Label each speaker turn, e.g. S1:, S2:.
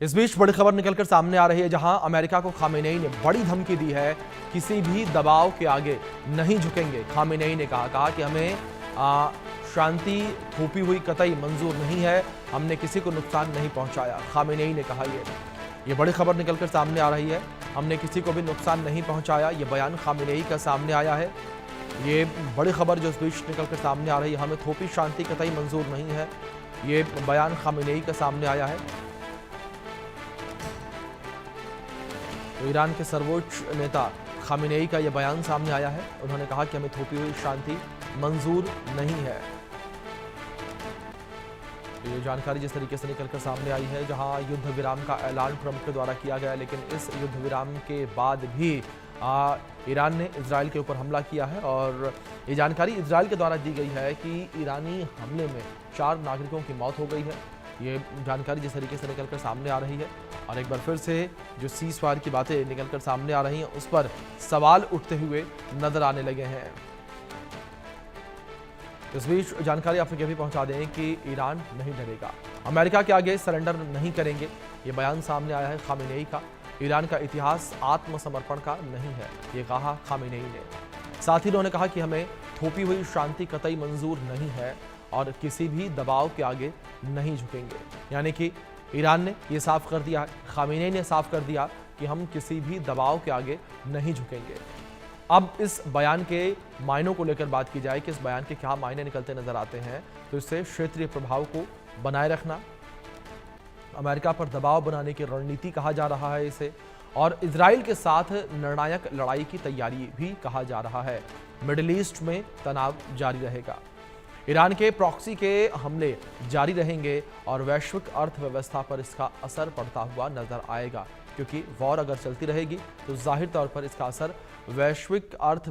S1: इस बीच बड़ी खबर निकलकर सामने आ रही है, जहां अमेरिका को खामेनेई ने बड़ी धमकी दी है, किसी भी दबाव के आगे नहीं झुकेंगे। खामेनेई ने कहा कि हमें शांति थोपी हुई कतई मंजूर नहीं है, हमने किसी को नुकसान नहीं पहुंचाया। खामेनेई ने कहा ये बड़ी खबर निकलकर सामने आ रही है, हमने किसी को भी नुकसान नहीं पहुंचाया। ये बयान खामेनेई का सामने आया है। ये बड़ी खबर जो इस बीच निकलकर सामने आ रही है, हमें थोपी शांति कतई मंजूर नहीं है, ये बयान खामेनेई का सामने आया है। तो ईरान के सर्वोच्च नेता खामेनेई का यह बयान सामने आया है। उन्होंने कहा कि हमें थोपी हुई शांति मंजूर नहीं है। ये जानकारी जिस तरीके से निकलकर सामने आई है, जहां युद्ध विराम का ऐलान ट्रंप के द्वारा किया गया, लेकिन इस युद्ध विराम के बाद भी ईरान ने इजराइल के ऊपर हमला किया है। और ये जानकारी इजराइल के द्वारा दी गई है कि ईरानी हमले में 4 नागरिकों की मौत हो गई है। ये जानकारी जिस तरीके से निकलकर सामने आ रही है, और एक बार फिर से जो सीज़फायर की बातें निकलकर सामने आ रही हैं, उस पर सवाल उठते हुए नजर आने लगे हैं। इस बीच जानकारी आप तक यह भी पहुंचा दें कि ईरान नहीं डरेगा, अमेरिका के आगे सरेंडर नहीं करेंगे। ये बयान सामने आया है खामेनेई का। ईरान का इतिहास आत्मसमर्पण का नहीं है, ये कहा खामेनेई ने। साथ ही उन्होंने कहा कि हमें थोपी हुई शांति कतई मंजूर नहीं है और किसी भी दबाव के आगे नहीं झुकेंगे। यानी कि ईरान ने यह साफ कर दिया, खामेनेई ने साफ कर दिया कि हम किसी भी दबाव के आगे नहीं झुकेंगे। अब इस बयान के मायनों को लेकर बात की जाए कि इस बयान के क्या मायने निकलते नजर आते हैं, तो इससे क्षेत्रीय प्रभाव को बनाए रखना, अमेरिका पर दबाव बनाने की रणनीति कहा जा रहा है इसे, और इजराइल के साथ निर्णायक लड़ाई की तैयारी भी कहा जा रहा है। मिडिल ईस्ट में तनाव जारी रहेगा, ईरान के प्रॉक्सी के हमले जारी रहेंगे और वैश्विक अर्थव्यवस्था पर इसका असर पड़ता हुआ नजर आएगा, क्योंकि वॉर अगर चलती रहेगी तो जाहिर तौर पर इसका असर वैश्विक अर्थव्यवस्था